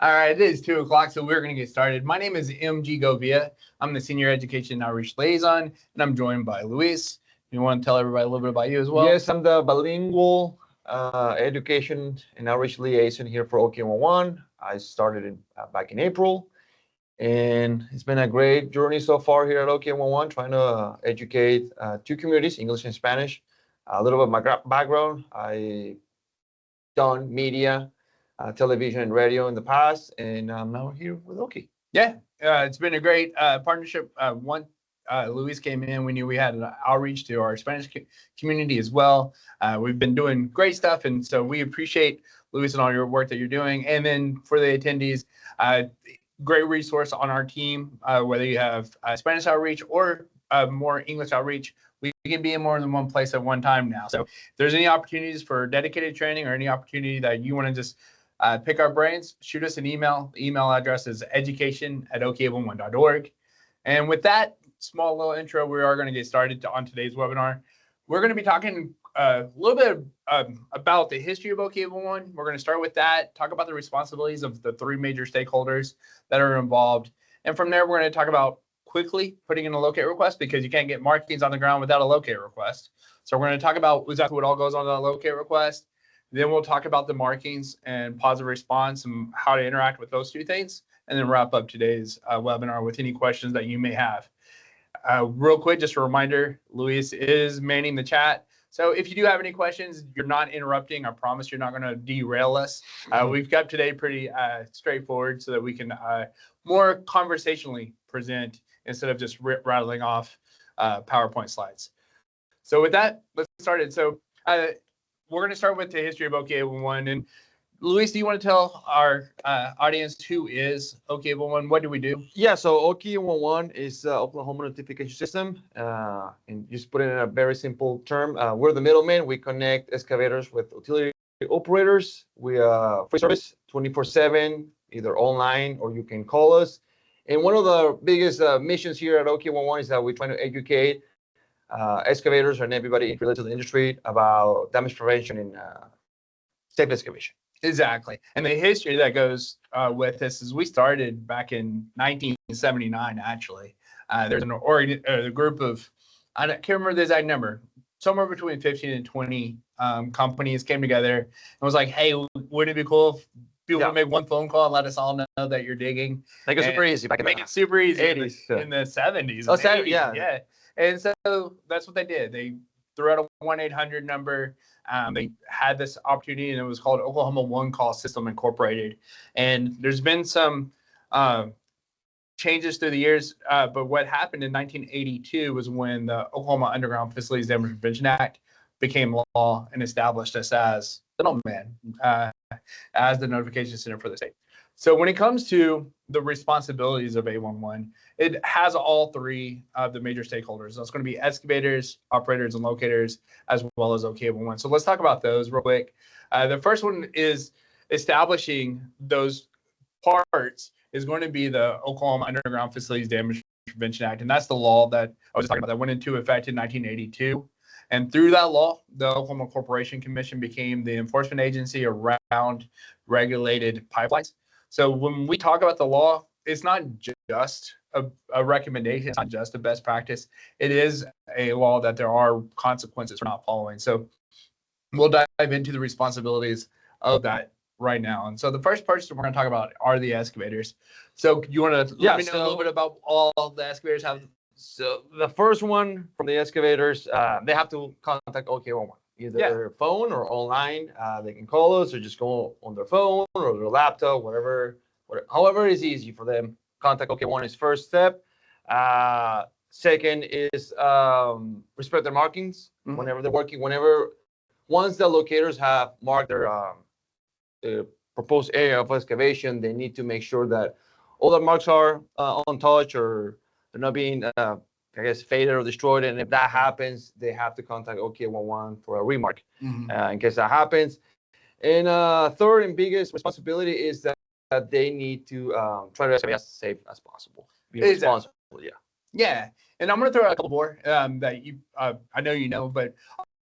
All right, it is 2 o'clock, so we're going to get started. My name is MG Govia. I'm the Senior Education and Outreach Liaison, and I'm joined by Luis. You want to tell everybody a little bit about you as well? Yes, I'm the Bilingual Education and Outreach Liaison here for OKIE811. I started back in April, and it's been a great journey so far here at OKIE811, trying to educate two communities, English and Spanish. A little bit of my background, I done media, television and radio in the past, and I'm now here with Oki. Yeah, it's been a great partnership. Luis came in, we knew we had an outreach to our Spanish community as well. We've been doing great stuff, and so we appreciate Luis and all your work that you're doing. And then for the attendees, great resource on our team, whether you have Spanish outreach or more English outreach. We can be in more than one place at one time now. So if there's any opportunities for dedicated training or any opportunity that you want to just pick our brains, shoot us an email. The email address is education@okie811.org. And with that small little intro, we are going to get started on today's webinar. We're going to be talking a little bit about the history of OKIE811. We're going to start with that, talk about the responsibilities of the three major stakeholders that are involved. And from there, we're going to talk about quickly putting in a locate request, because you can't get markings on the ground without a locate request. So we're going to talk about exactly what all goes on that locate request. Then we'll talk about the markings and positive response and how to interact with those two things, and then wrap up today's webinar with any questions that you may have. Real quick, just a reminder, Luis is manning the chat. So if you do have any questions, you're not interrupting. I promise you're not going to derail us. We've kept today pretty straightforward so that we can more conversationally present instead of just rattling off PowerPoint slides. So with that, let's get started. So we're going to start with the history of OKIE811. And Luis, do you want to tell our audience who is OKIE811? What do we do? Yeah, so OKIE811 is Oklahoma notification system. And just put it in a very simple term, we're the middleman. We connect excavators with utility operators. We free service 24/7, either online or you can call us. And one of the biggest missions here at OKIE811 is that we're trying to educate excavators and everybody related to the industry about damage prevention and safe excavation. Exactly. And the history that goes with this is we started back in 1979, actually. There's a group of, I can't remember the exact number, somewhere between 15 and 20 companies came together and was like, hey, wouldn't it be cool if people would make one phone call and let us all know that you're digging? Make it super easy. Make it super easy 80s, in the 70s. Oh, 80s, yeah. And so that's what they did. They threw out a 1-800 number. They had this opportunity, and it was called Oklahoma One Call System Incorporated. And there's been some changes through the years, but what happened in 1982 was when the Oklahoma Underground Facilities Damage Prevention Act became law and established us as the middleman, as the notification center for the state. So when it comes to the responsibilities of 811, it has all three of the major stakeholders. So it's going to be excavators, operators, and locators, as well as OKIE811. So let's talk about those real quick. The first one is establishing those parts is going to be the Oklahoma Underground Facilities Damage Prevention Act. And that's the law that I was talking about that went into effect in 1982. And through that law, the Oklahoma Corporation Commission became the enforcement agency around regulated pipelines. So when we talk about the law, it's not just a recommendation. It's not just a best practice. It is a law that there are consequences for not following. So we'll dive into the responsibilities of that right now. And so the first person we're going to talk about are the excavators. So you want to let me know a little bit about all the excavators have? So the first one from the excavators, they have to contact OKIE811. Either phone or online. They can call us or just go on their phone or their laptop, however is easy for them. Contact OKIE811 is first step. Second is respect their markings whenever they're working. Once the locators have marked their proposed area of excavation, they need to make sure that all the marks are untouched or they're not being faded or destroyed. And if that happens, they have to contact OKIE811 for a remark in case that happens. And third and biggest responsibility is that they need to try to be as safe as possible. Be responsible, Yeah. And I'm going to throw out a couple more that you, I know you know, but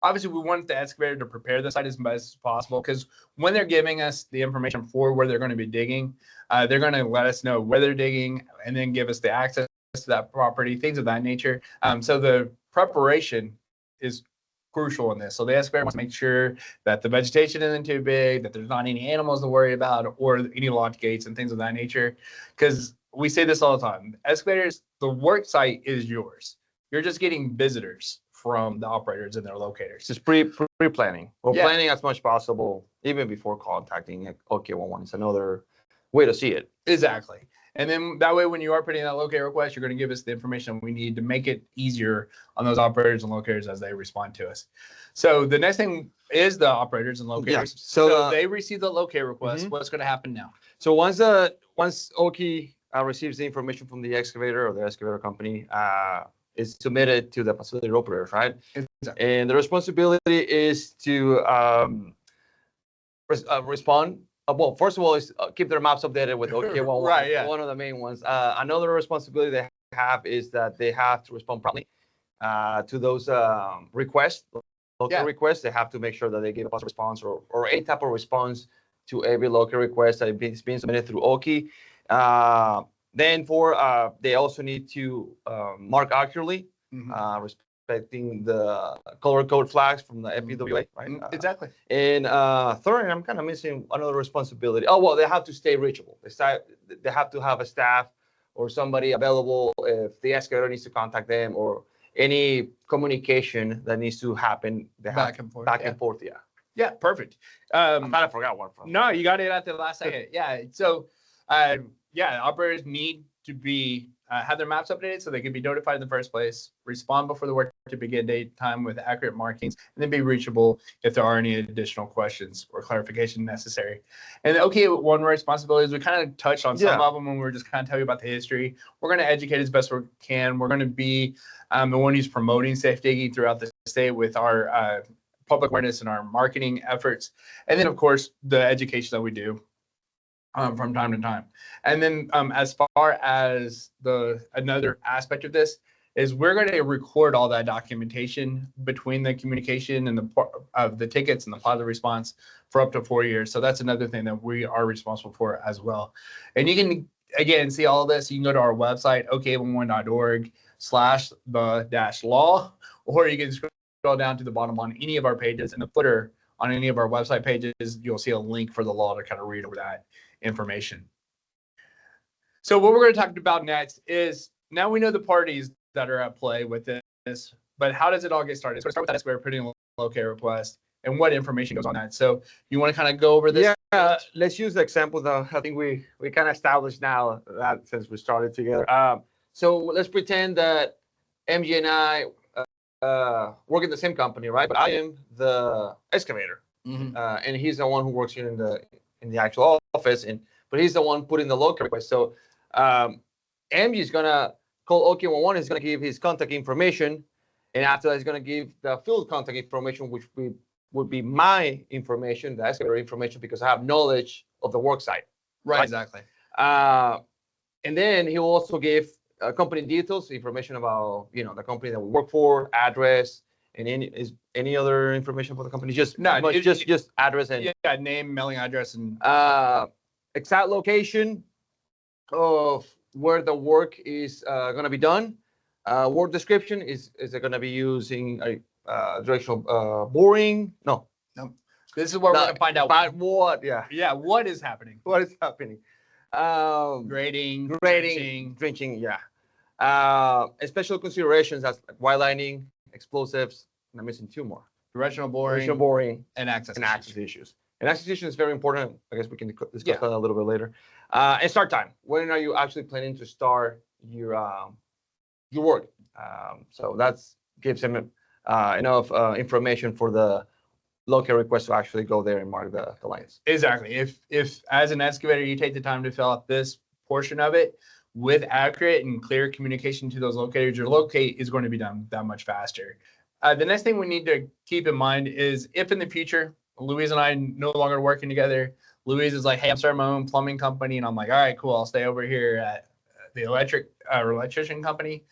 obviously we want the excavator to prepare the site as best as possible, because when they're giving us the information for where they're going to be digging, they're going to let us know where they're digging and then give us the access to that property, things of that nature. So the preparation is crucial in this. So the excavator wants to make sure that the vegetation isn't too big, that there's not any animals to worry about, or any locked gates and things of that nature. Because we say this all the time, excavators, the work site is yours. You're just getting visitors from the operators and their locators. Just pre-planning or planning as much possible, even before contacting OKIE811 is another way to see it. Exactly. And then that way, when you are putting in that locator request, you're going to give us the information we need to make it easier on those operators and locators as they respond to us. So the next thing is the operators and locators. Yeah. So they receive the locator request. What's going to happen now? So once OKIE receives the information from the excavator or the excavator company, is submitted to the facility operators, right? Exactly. And the responsibility is to respond. Well, first of all, is keep their maps updated with OKIE811. Right, yeah. One of the main ones. Another responsibility they have is that they have to respond promptly to those requests, local requests. They have to make sure that they give us a response or any type of response to every local request that is being submitted through OKIE. Then they also need to mark accurately, respecting the color code flags from the FPWA, right? Exactly. And third, I'm kind of missing another responsibility. Oh, well, they have to stay reachable. They have to have a staff or somebody available if the excavator needs to contact them, or any communication that needs to happen. Back and forth. Yeah. Yeah, perfect. I thought I forgot one from. No, you got it at the last second. Yeah. So, operators need to be have their maps updated so they can be notified in the first place, respond before the work to begin date time with accurate markings, and then be reachable if there are any additional questions or clarification necessary. And the OKIE811 responsibilities, we kind of touched on some of them when we were just kind of telling you about the history. We're going to educate as best we can. We're going to be the one who's promoting safe digging throughout the state with our public awareness and our marketing efforts. And then, of course, the education that we do from time to time. And then as far as another aspect of this is, we're going to record all that documentation between the communication and the tickets and the positive response for up to 4 years. So that's another thing that we are responsible for as well. And you can, again, see all of this. You can go to our website, okie811.org/the-law, or you can scroll down to the bottom on any of our pages. In the footer on any of our website pages, you'll see a link for the law to kind of read over that information. So what we're going to talk about next is, now we know the parties that are at play with this, but how does it all get started? So we're going to start with that excavator putting a locator request and what information goes on that. So you want to kind of go over this? Yeah, let's use the example that I think we kind of established now that since we started together. So let's pretend that MG and I work in the same company, right? But I am the excavator, and he's the one who works here in the actual office, but he's the one putting the locator request. So MG is gonna call OKIE811. He's gonna give his contact information, and after that, he's gonna give the field contact information, which would be my information, the excavator information, because I have knowledge of the work site. Right. Exactly. And then he will also give company details, information about the company that we work for, address, and any other information for the company. Just address and name, mailing address, and exact location of where the work is going to be done. Work description, is it going to be using a directional boring? No. This is where we're going to find out what. What is happening? What is happening? Grading, drenching. Yeah. Special considerations as like white lining, explosives, and I'm missing two more. Directional boring, and access issues. And access issues is very important. I guess we can discuss that a little bit later. And start time. When are you actually planning to start your work? So that gives him enough information for the locator request to actually go there and mark the lines. Exactly. If as an excavator you take the time to fill out this portion of it with accurate and clear communication to those locators, your locate is going to be done that much faster. The next thing we need to keep in mind is, if in the future Luis and I no longer working together, Luis is like, hey, I'm starting my own plumbing company, and I'm like, all right, cool, I'll stay over here at the electrician company.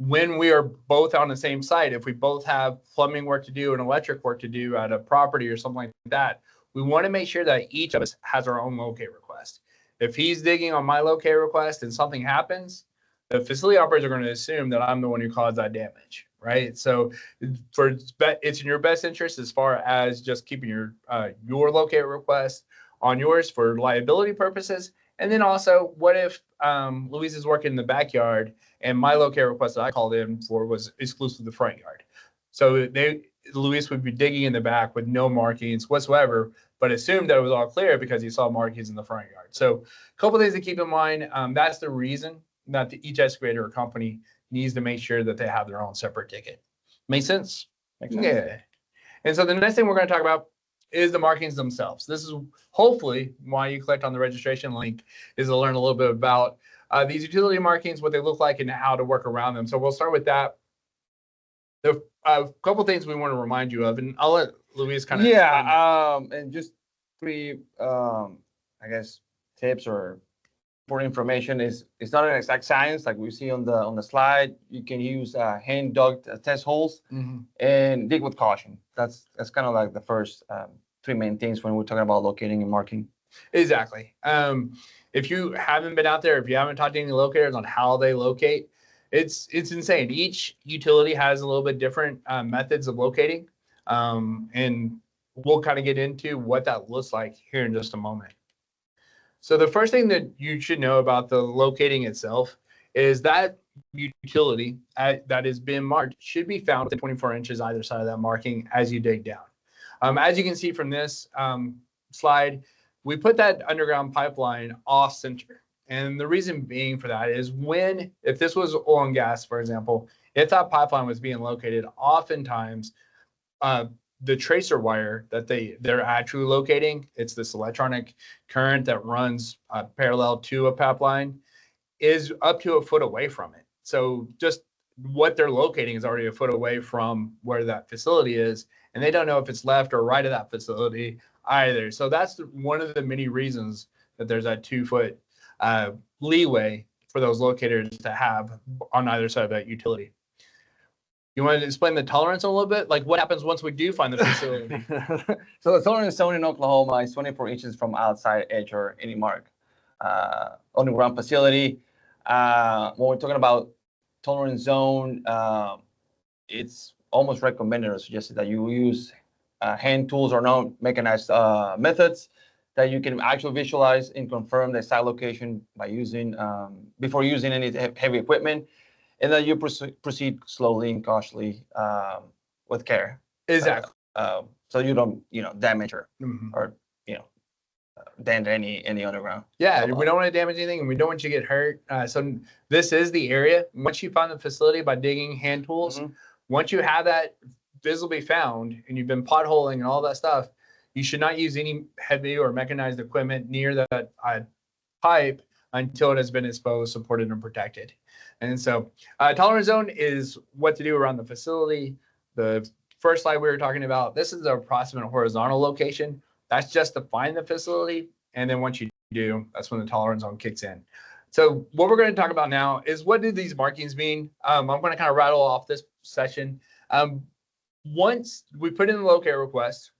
when we are both on the same site, if we both have plumbing work to do and electric work to do at a property or something like that, we want to make sure that each of us has our own locate request. If he's digging on my locate request and something happens, the facility operators are going to assume that I'm the one who caused that damage, right? So it's in your best interest as far as just keeping your locate request on yours for liability purposes. And then also, what if Luis is working in the backyard and my locate request that I called in for was exclusive to the front yard? So Luis would be digging in the back with no markings whatsoever, but assumed that it was all clear because he saw markings in the front yard. So a couple of things to keep in mind. That's the reason that each excavator or company needs to make sure that they have their own separate ticket. Make sense? Makes sense. Yeah. And so the next thing we're going to talk about is the markings themselves. This is hopefully why you clicked on the registration link, is to learn a little bit about these utility markings, what they look like, and how to work around them. So we'll start with that. There are a couple things we want to remind you of, and I'll let Luis kind of. Yeah, and just three, I guess, tips or important information is it's not an exact science like we see on the slide. You can use hand dug test holes and dig with caution. That's kind of like the first three main things when we're talking about locating and marking. Exactly. If you haven't been out there, if you haven't talked to any locators on how they locate, it's insane. Each utility has a little bit different methods of locating, and we'll kind of get into what that looks like here in just a moment. So the first thing that you should know about the locating itself is that utility that has been marked should be found within 24 inches either side of that marking as you dig down. As you can see from this slide, we put that underground pipeline off center. And the reason being for that is if this was oil and gas, for example, if that pipeline was being located, oftentimes the tracer wire that they're actually locating, it's this electronic current that runs parallel to a pipeline, is up to a foot away from it. So just what they're locating is already a foot away from where that facility is, and they don't know if it's left or right of that facility either. So that's one of the many reasons that there's that 2 foot leeway for those locators to have on either side of that utility. You want to explain the tolerance a little bit? Like what happens once we do find the facility? So the tolerance zone in Oklahoma is 24 inches from outside edge or any mark. Underground facility. When we're talking about tolerance zone, it's almost recommended or suggested that you use hand tools or non-mechanized methods that you can actually visualize and confirm the site location by using before using any heavy equipment. And then you proceed slowly and cautiously with care. Exactly. So you don't, damage or dent any underground. Yeah, we don't want to damage anything, and we don't want you to get hurt. So this is the area. Once you find the facility by digging hand tools, once you have that visibly found and you've been potholing and all that stuff, you should not use any heavy or mechanized equipment near that pipe until it has been exposed, supported, and protected. And so tolerance zone is what to do around the facility. The first slide we were talking about, this is the approximate horizontal location. That's just to find the facility. And then once you do, that's when the tolerance zone kicks in. So what we're going to talk about now is what do these markings mean? I'm going to kind of rattle off this session. Once we put in the locate request,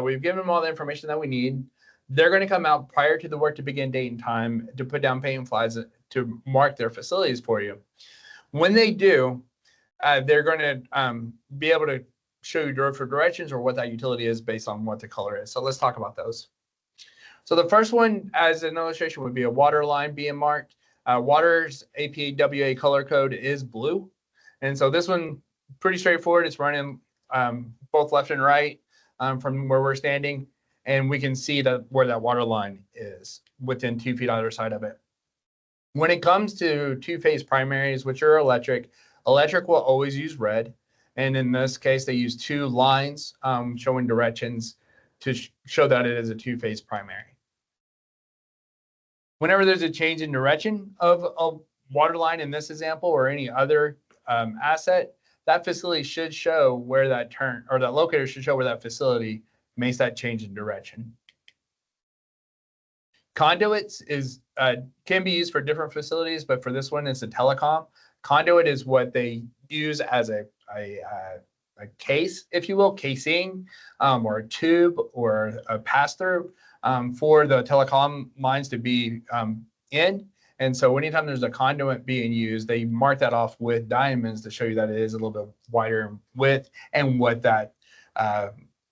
we've given them all the information that we need. They're going to come out prior to the work to begin date and time to put down paint flags to mark their facilities for you. When they do, they're going to be able to show you for directions or what that utility is based on what the color is. So let's talk about those. So the first one, as an illustration, would be a water line being marked. Water's APWA color code is blue. And so this one, pretty straightforward. It's running both left and right from where we're standing. And we can see where that water line is within 2 feet either side of it. When it comes to two-phase primaries, which are electric will always use red. And in this case, they use 2 lines showing directions to show that it is a two-phase primary. Whenever there's a change in direction of a water line in this example or any other asset, that facility should show where that turn, or that locator should show where that facility makes that change in direction. Conduits can be used for different facilities, but for this one, it's a telecom. Conduit is what they use as a case, if you will, casing, or a tube or a pass-through for the telecom lines to be in. And so anytime there's a conduit being used, they mark that off with diamonds to show you that it is a little bit wider in width and what that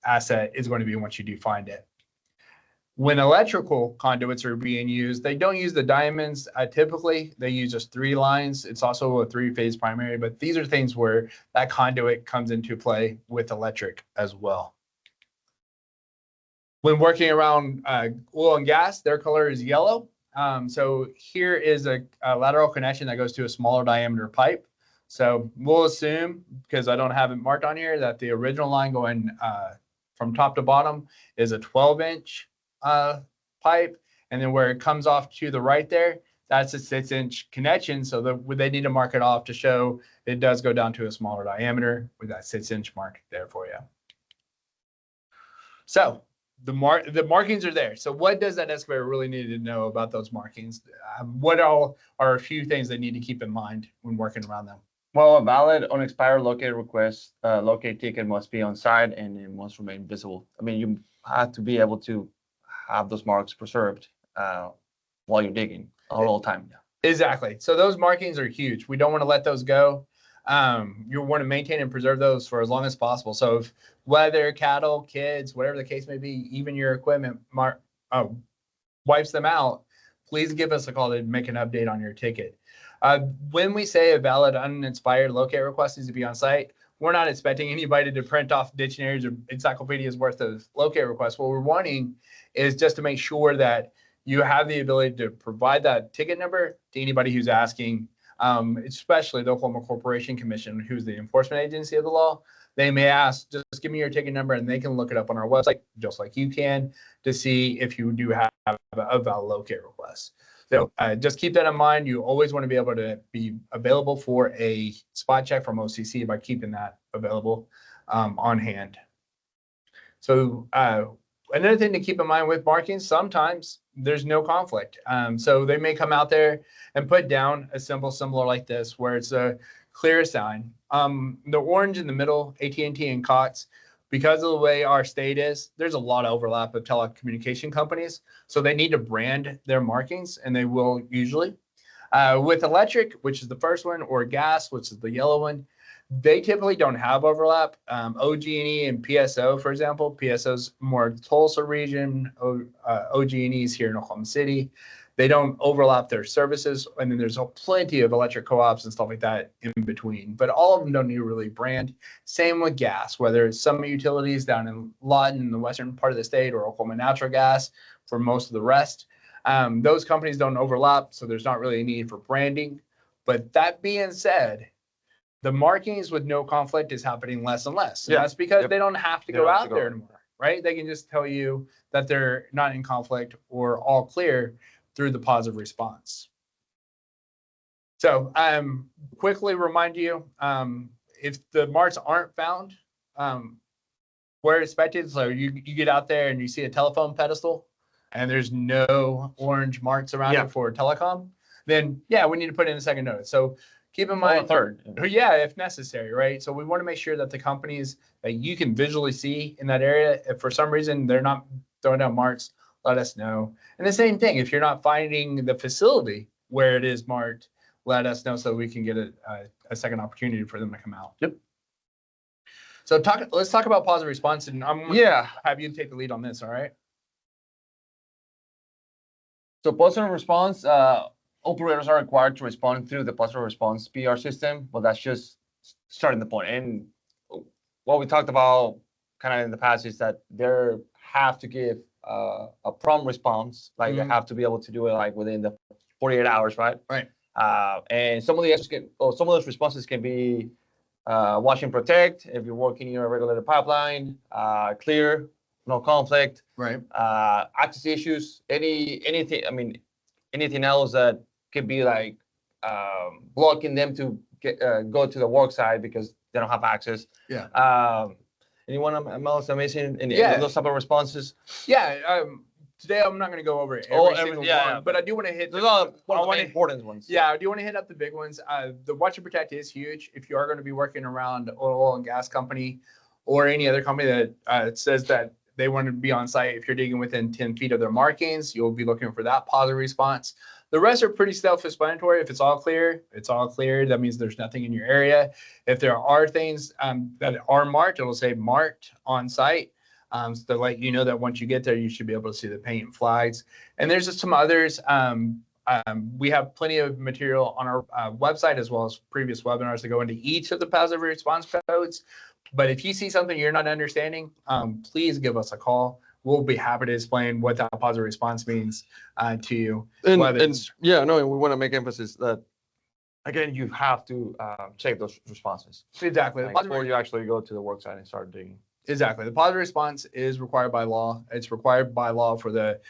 asset is going to be once you do find it. When electrical conduits are being used, they don't use the diamonds typically. They use just 3 lines. It's also a 3-phase primary, but these are things where that conduit comes into play with electric as well. When working around oil and gas, their color is yellow. So here is a lateral connection that goes to a smaller diameter pipe. So we'll assume, because I don't have it marked on here, that the original line going from top to bottom is a 12-inch pipe, and then where it comes off to the right there, that's a 6-inch connection. So they need to mark it off to show it does go down to a smaller diameter with that 6-inch mark there for you. So the markings are there. So what does that excavator really need to know about those markings? What all are a few things they need to keep in mind when working around them? Well, a valid unexpired locate request, locate ticket must be on site and it must remain visible. I mean, you have to be able to have those marks preserved while you're digging all the time. Exactly. So those markings are huge. We don't want to let those go. You want to maintain and preserve those for as long as possible. So if whether cattle, kids, whatever the case may be, even your equipment wipes them out, please give us a call to make an update on your ticket. When we say a valid uninspired locate request needs to be on site, we're not expecting anybody to print off dictionaries or encyclopedias worth of locate requests. What we're wanting is just to make sure that you have the ability to provide that ticket number to anybody who's asking, especially the Oklahoma Corporation Commission, who's the enforcement agency of the law. They may ask, just give me your ticket number, and they can look it up on our website, just like you can, to see if you do have a valid locate request. So just keep that in mind. You always want to be able to be available for a spot check from OCC by keeping that available on hand. So another thing to keep in mind with markings, sometimes there's no conflict. So they may come out there and put down a symbol similar like this, where it's a clear sign. The orange in the middle, AT&T and Cox, because of the way our state is, there's a lot of overlap of telecommunication companies. So they need to brand their markings, and they will usually. With electric, which is the first one, or gas, which is the yellow one, they typically don't have overlap. OG&E and PSO, for example, PSO's more Tulsa region, OG&E's here in Oklahoma City. They don't overlap their services, and then there's plenty of electric co-ops and stuff like that in between. But all of them don't need to really brand. Same with gas, whether it's some utilities down in Lawton in the western part of the state, or Oklahoma Natural Gas for most of the rest. Those companies don't overlap, so there's not really a need for branding. But that being said, the markings with no conflict is happening less and less. And that's because they don't have to go out there anymore, right? They can just tell you that they're not in conflict or all clear through the positive response. So quickly remind you, if the marks aren't found where expected, so you get out there and you see a telephone pedestal and there's no orange marks around it for telecom, then we need to put in a second notice. So keep in mind, third. If necessary, right? So we want to make sure that the companies that you can visually see in that area, if for some reason they're not throwing down marks, let us know. And the same thing, if you're not finding the facility where it is marked, let us know so we can get a second opportunity for them to come out. Yep. So let's talk about positive response, and I'm going to have you take the lead on this, all right? So positive response, operators are required to respond through the positive response PR system, but that's just starting the point. And what we talked about kind of in the past is that they have to give a prompt response, like they have to be able to do it like within the 48 hours, right? Right. And some of those responses can be watch and protect if you're working in a regulated pipeline, clear, no conflict, right? Access issues, anything. I mean, anything else that could be like blocking them to go to the work site because they don't have access. Yeah. Anyone else amazing in those type of responses? Yeah. today I'm not going to go over every Oh, single yeah, one, but I do want to hit. There's one of the wanna- important ones. Yeah, I do want to hit up the big ones. The watch and protect is huge. If you are going to be working around oil and gas company or any other company that says that they want to be on site, if you're digging within 10 feet of their markings, you'll be looking for that positive response. The rest are pretty self-explanatory. If it's all clear, it's all clear. That means there's nothing in your area. If there are things that are marked, it'll say marked on site. So to let you know that once you get there, you should be able to see the paint and flags. And there's just some others. We have plenty of material on our website, as well as previous webinars that go into each of the positive response codes. But if you see something you're not understanding, please give us a call. We'll be happy to explain what that positive response means to you. And yeah, no, and we want to make emphasis that, again, you have to check those responses. Exactly. Before you actually go to the work site and start digging. Exactly. The positive response is required by law. It's required by law for the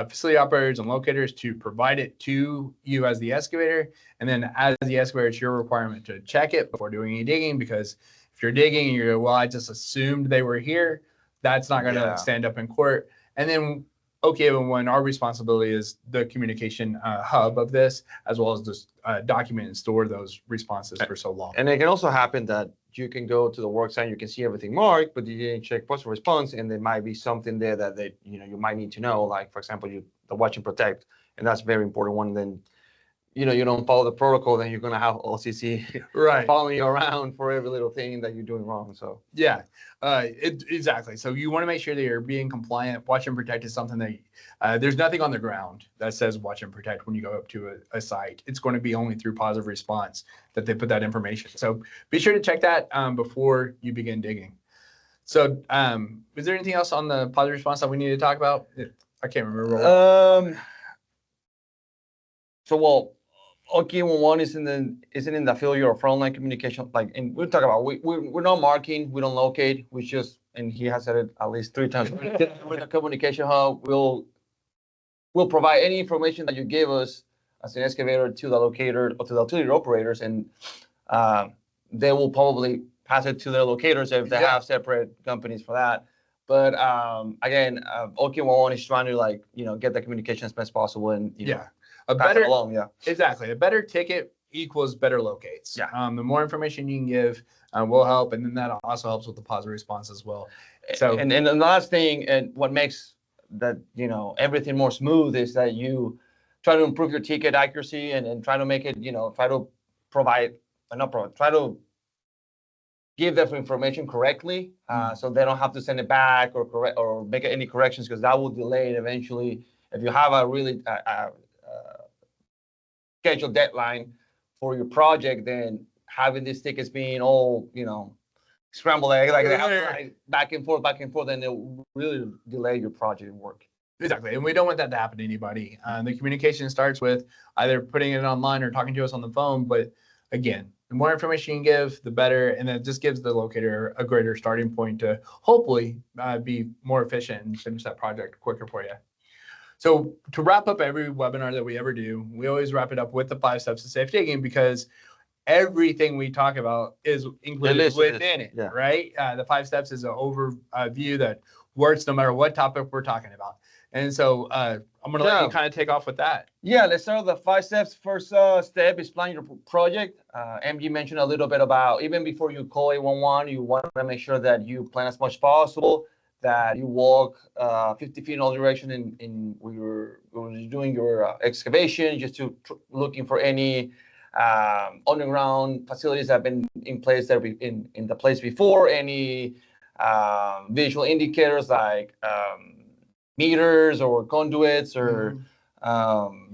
facility operators and locators to provide it to you as the excavator. And then as the excavator, it's your requirement to check it before doing any digging, because if you're digging and you're, well, I just assumed they were here, that's not going to stand up in court. And then OKIE811, our responsibility is the communication hub of this, as well as just document and store those responses for so long. And it can also happen that you can go to the work site, you can see everything marked, but you didn't check positive response, and there might be something there that you might need to know, like, for example, the watch and protect, and that's a very important one. Then you don't follow the protocol, then you're going to have OCC following you around for every little thing that you're doing wrong. So yeah, exactly. So you want to make sure that you're being compliant. Watch and protect is something that there's nothing on the ground that says watch and protect when you go up to a site. It's going to be only through positive response that they put that information. So be sure to check that before you begin digging. So is there anything else on the positive response that we need to talk about? I can't remember. OKIE811 isn't in the failure or frontline communication. And we'll talk about we're not marking, we don't locate. We just, and he has said it at least 3 times. We're the communication hub. We'll provide any information that you give us as an excavator to the locator or to the utility operators, and they will probably pass it to their locators if they have separate companies for that. But again, OKIE811 is trying to get the communication as best as possible, and a better along, exactly. A better ticket equals better locates. The more information you can give will help, and then that also helps with the positive response as well. So and the last thing, and what makes that everything more smooth, is that you try to improve your ticket accuracy and try to make it try to provide try to give that information correctly, so they don't have to send it back or make any corrections, because that will delay it eventually. If you have a really scheduled deadline for your project, then having these tickets being all scrambled egg, they have to back and forth, then it'll really delay your project work. Exactly, and we don't want that to happen to anybody. The communication starts with either putting it online or talking to us on the phone. But again, the more information you can give, the better, and it just gives the locator a greater starting point to hopefully be more efficient and finish that project quicker for you. So to wrap up every webinar that we ever do, we always wrap it up with the 5 steps of safe digging, because everything we talk about is included within it, right? The 5 steps is an overview that works no matter what topic we're talking about. And so I'm going to let you kind of take off with that. Yeah, let's start with the 5 steps. First step is plan your project. MG mentioned a little bit about, even before you call 811, you want to make sure that you plan as much as possible, that you walk 50 feet in all direction when you're doing your excavation, just to looking for any underground facilities that have been in place in the place before, any visual indicators like meters or conduits or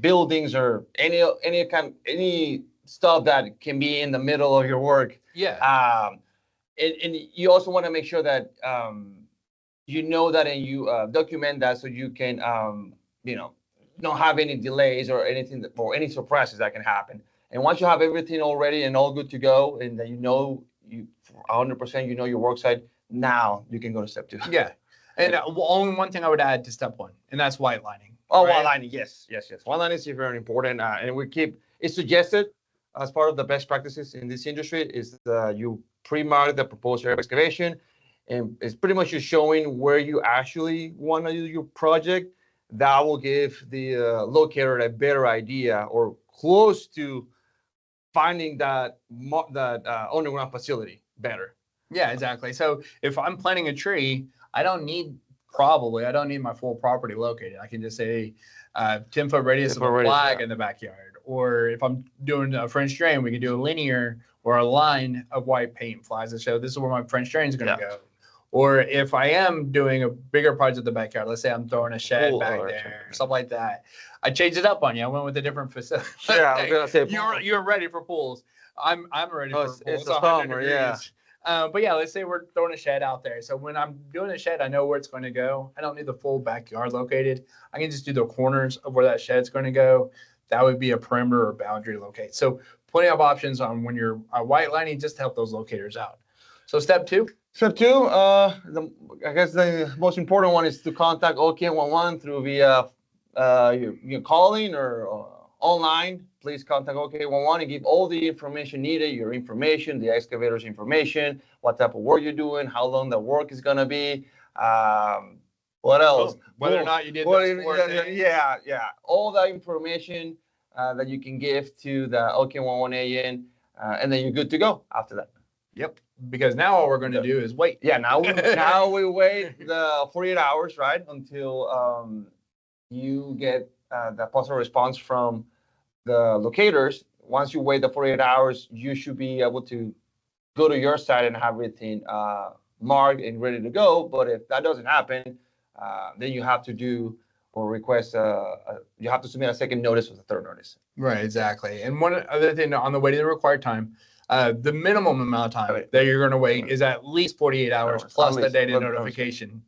buildings, or any stuff that can be in the middle of your work. And you also want to make sure that that, and you document that, so you can don't have any delays or anything or any surprises that can happen. And once you have everything all ready and all good to go, and that you 100% your work site, now you can go to step 2. And only one thing I would add to step 1, and that's white lining. White lining, yes. White lining is very important, and it's suggested as part of the best practices in this industry is that you pre-mark the proposed area of excavation, and it's pretty much just showing where you actually want to do your project. That will give the locator a better idea or close to finding that underground facility better. Yeah, exactly. So if I'm planting a tree, I don't need my full property located. I can just say 10-foot radius of a flag in the backyard. Or if I'm doing a French drain, we can do a linear or a line of white paint flags that show this is where my French drain is going to go. Or if I am doing a bigger project in the backyard, let's say I'm throwing a shed back there, something like that. I changed it up on you. I went with a different facility. Yeah, I was gonna say you're ready for pools. I'm ready for pools. It's a summer, yeah. But yeah, let's say we're throwing a shed out there. So when I'm doing a shed, I know where it's going to go. I don't need the full backyard located. I can just do the corners of where that shed's going to go. That would be a perimeter or boundary locate. So plenty of options on when you're white lining just to help those locators out. So step two. Step two, I guess the most important one is to contact OKIE811 through via your calling or online. Please contact OKIE811 and give all the information needed, your information, the excavator's information, what type of work you're doing, how long the work is going to be, what else? Whether or not you did yeah. All that information that you can give to the OKIE811 agent, and then you're good to go after that. Yep. Because now all we're going to do is wait. Yeah, now we wait the 48 hours, right, until you get the positive response from the locators. Once you wait the 48 hours, you should be able to go to your site and have everything marked and ready to go. But if that doesn't happen, then you have to do or request you have to submit a second notice with a third notice. Right, exactly. And one other thing on the way to the required time, the minimum amount of time that you're going to wait is at least 48 hours plus the data notification.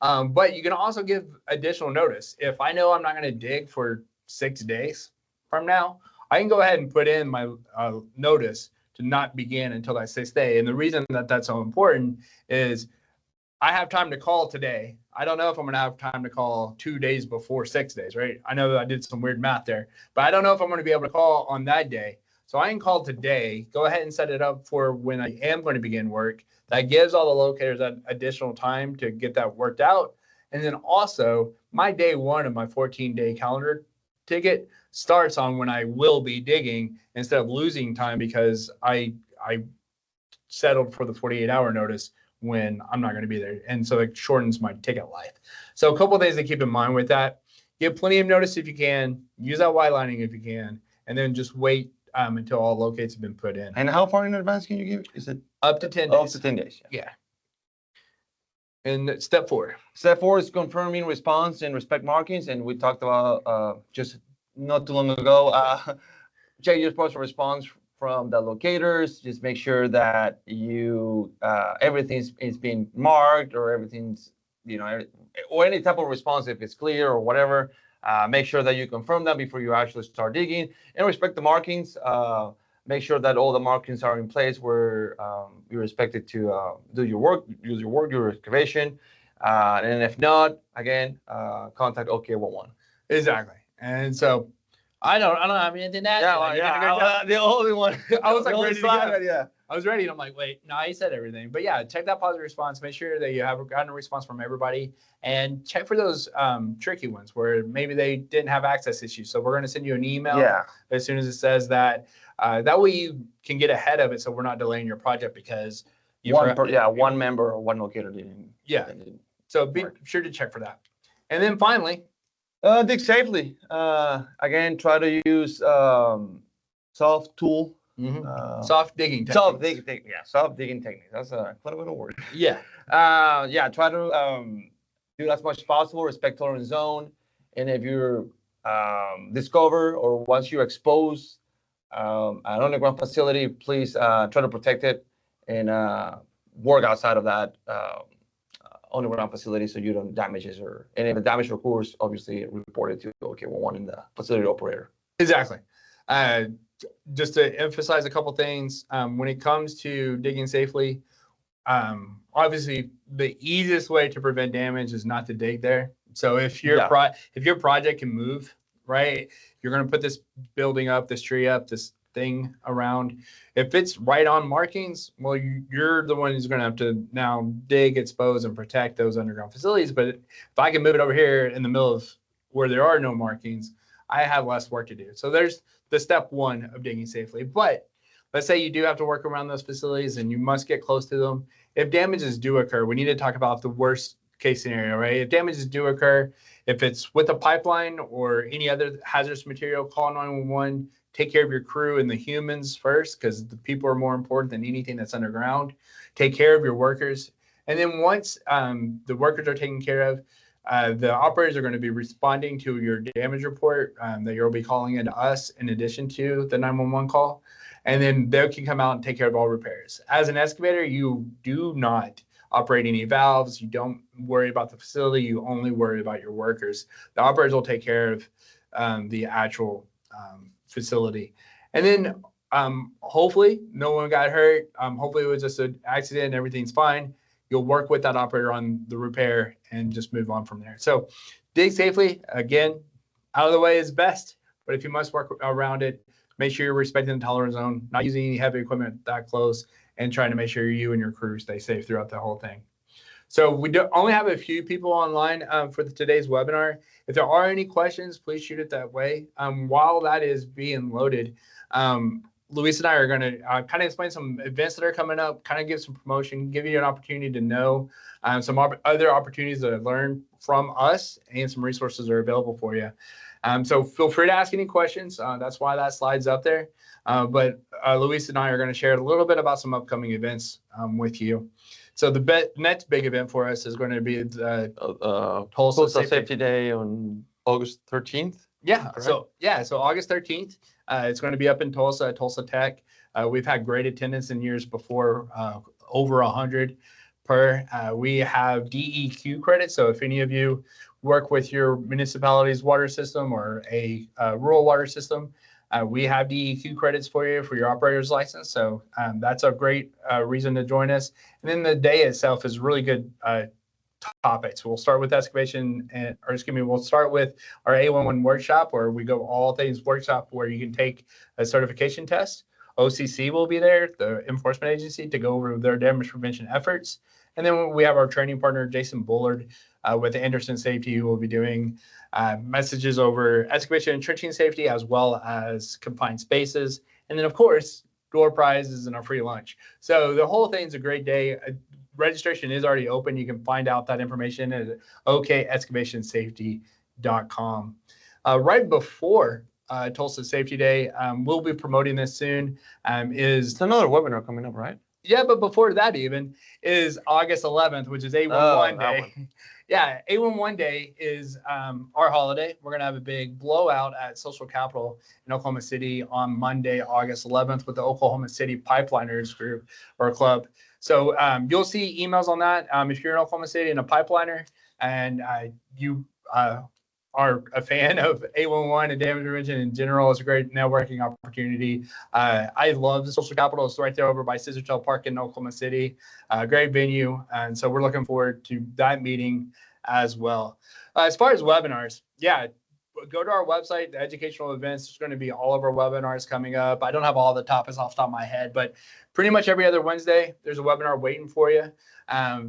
But you can also give additional notice. If I know I'm not going to dig for 6 days from now, I can go ahead and put in my notice to not begin until that 6th day. And the reason that that's so important is I have time to call today. I don't know if I'm going to have time to call 2 days before 6 days, right? I know that I did some weird math there, but I don't know if I'm going to be able to call on that day. So I can call today, go ahead and set it up for when I am going to begin work. That gives all the locators that additional time to get that worked out. And then also my day one of my 14-day calendar ticket starts on when I will be digging instead of losing time because I settled for the 48-hour notice when I'm not going to be there. And so it shortens my ticket life. So a couple of things to keep in mind with that. Give plenty of notice if you can. Use that white lining if you can. And then just wait until all locates have been put in. And how far in advance can you give? Is it up to 10 days? Up to 10 days. Yeah. And step four. Step four is confirming response and respect markings. And we talked about just not too long ago. Check your postal response from the locators. Just make sure that you everything's being marked or everything's or any type of response if it's clear or whatever. Make sure that you confirm that before you actually start digging and respect the markings. Make sure that all the markings are in place where you're expected to do your work, use your excavation. And if not, again, contact OKIE811. Exactly. And so I don't have anything to add. The only one. I was like ready to go. Yeah. I was ready and I'm like, wait, no, he said everything. But yeah, check that positive response. Make sure that you have gotten a response from everybody and check for those tricky ones where maybe they didn't have access issues. So we're going to send you an email as soon as it says that. That way you can get ahead of it so we're not delaying your project because one member or one locator didn't. Yeah. So be sure to check for that. And then finally, dig safely. Again, try to use soft tool. Soft digging techniques. Soft digging techniques. That's a clever little word. Yeah. Try to do as much as possible, respect tolerance zone. And if you discover or once you expose an underground facility, please try to protect it and work outside of that underground facility so you don't damage it. And if the damage occurs, obviously report it to OKIE811 and the facility operator. Exactly. Just to emphasize a couple things, when it comes to digging safely, obviously the easiest way to prevent damage is not to dig there. So if your project can move, right, you're going to put this building up, this tree up, this thing around. If it's right on markings, well, you're the one who's going to have to now dig, expose, and protect those underground facilities. But if I can move it over here in the middle of where there are no markings, I have less work to do. So there's the step one of digging safely. But let's say you do have to work around those facilities and you must get close to them. If damages do occur, we need to talk about the worst case scenario, right? If damages do occur, if it's with a pipeline or any other hazardous material, call 911. Take care of your crew and the humans first, because the people are more important than anything that's underground. Take care of your workers. And then once the workers are taken care of, the operators are going to be responding to your damage report that you'll be calling into us in addition to the 911 call. And then they can come out and take care of all repairs. As an excavator, you do not operate any valves. You don't worry about the facility. You only worry about your workers. The operators will take care of the actual facility. And then hopefully no one got hurt. Hopefully it was just an accident and everything's fine. You'll work with that operator on the repair and just move on from there. So dig safely. Again, out of the way is best, but if you must work around it, make sure you're respecting the tolerance zone, not using any heavy equipment that close, and trying to make sure you and your crew stay safe throughout the whole thing. So we only have a few people online for today's webinar. If there are any questions, please shoot it that way. While that is being loaded, Luis and I are going to kind of explain some events that are coming up, kind of give some promotion, give you an opportunity to know some other opportunities that I've learned from us, and some resources are available for you. So feel free to ask any questions. That's why that slide's up there. But Luis and I are going to share a little bit about some upcoming events with you. So the next big event for us is going to be the Tulsa Safety Day on August 13th. Yeah. So August 13th, it's going to be up in Tulsa at Tulsa Tech. We've had great attendance in years before, over 100 per. We have DEQ credits. So if any of you work with your municipality's water system or a rural water system, we have DEQ credits for you for your operator's license. So that's a great reason to join us. And then the day itself is really good topics. We'll start with excavation, we'll start with our A11 workshop, where we go all things workshop, where you can take a certification test. OCC will be there, the enforcement agency, to go over their damage prevention efforts. And then we have our training partner, Jason Bullard, with Anderson Safety, who will be doing messages over excavation and trenching safety, as well as confined spaces. And then, of course, door prizes and a free lunch. So the whole thing's a great day. Registration is already open. You can find out that information at OKIE811.com. Right before Tulsa Safety Day, we'll be promoting this soon. It's another webinar coming up, right? Yeah, but before that even is August 11th, which is A11 Day. Yeah, A11 Day is our holiday. We're going to have a big blowout at Social Capital in Oklahoma City on Monday, August 11th, with the Oklahoma City Pipeliners group or club. So you'll see emails on that. If you're in Oklahoma City and a pipeliner and you are a fan of A11 and damage prevention in general, it's a great networking opportunity. I love the Social Capital. It's right there over by Scissortail Park in Oklahoma City. Great venue. And so we're looking forward to that meeting as well. As far as webinars, yeah, go to our website, the educational events. There's going to be all of our webinars coming up. I don't have all the topics off the top of my head, but pretty much every other Wednesday, there's a webinar waiting for you.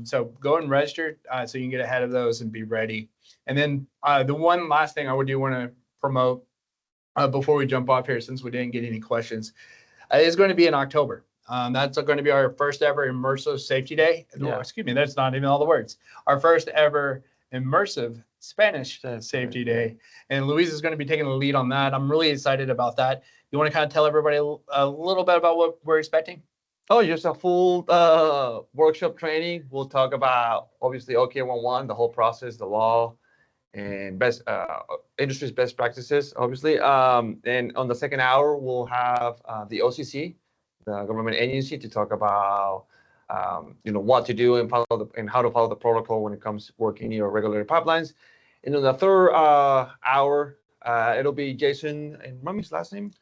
So go and register so you can get ahead of those and be ready. And then the one last thing I would do want to promote before we jump off here, since we didn't get any questions, is going to be in October. That's going to be our first ever immersive safety day. Yeah. Excuse me, that's not even all the words. Our first ever immersive Spanish safety day. And Luis is going to be taking the lead on that. I'm really excited about that. You want to kind of tell everybody a little bit about what we're expecting? Oh, just a full workshop training. We'll talk about, obviously, OKIE811, the whole process, the law, and best industry's best practices, obviously. And on the second hour, we'll have the OCC, the government agency, to talk about what to do and how to follow the protocol when it comes to working your regulated pipelines. And on the third hour, it'll be Jason, and remind me his last name.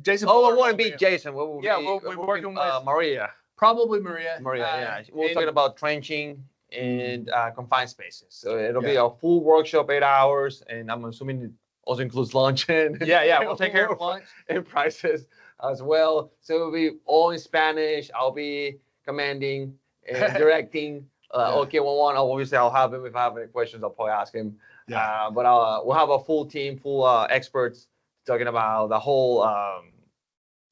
Jason. Oh, it won't be Jason. We're working with Maria. Probably Maria. Yeah. We're talking about trenching and confined spaces. So it'll be a full workshop, 8 hours, and I'm assuming Also includes lunch and Yeah, we'll take care of lunch. and prices as well. So it'll be all in Spanish. I'll be commanding and directing. OK11. Obviously, I'll have him if I have any questions. I'll probably ask him. Yeah. But we'll have a full team, full experts talking about the whole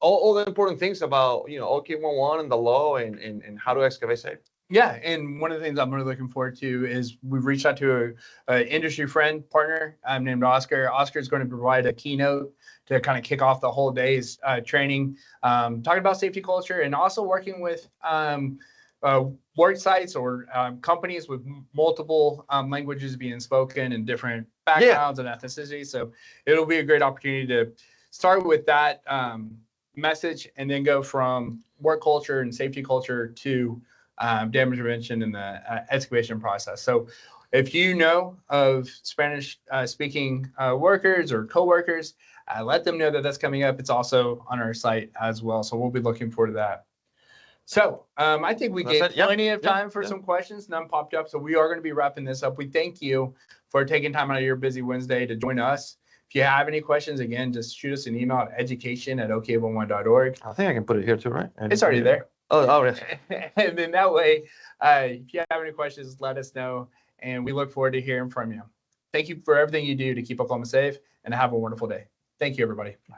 all the important things about OK11 and the law and how to excavate safe. Yeah, and one of the things I'm really looking forward to is we've reached out to a industry friend partner named Oscar. Oscar is going to provide a keynote to kind of kick off the whole day's training, talking about safety culture and also working with work sites or companies with multiple languages being spoken and different backgrounds and ethnicities. So it'll be a great opportunity to start with that message and then go from work culture and safety culture to damage prevention in the excavation process. So if you know of Spanish speaking workers or coworkers, let them know that that's coming up. It's also on our site as well. So we'll be looking forward to that. So I think we gave plenty of time for some questions. None popped up. So we are going to be wrapping this up. We thank you for taking time out of your busy Wednesday to join us. If you have any questions, again, just shoot us an email at education@ok11.org. I think I can put it here too, right? It's already there. Oh, yes. And then that way, if you have any questions, let us know. And we look forward to hearing from you. Thank you for everything you do to keep Oklahoma safe and have a wonderful day. Thank you, everybody. Bye.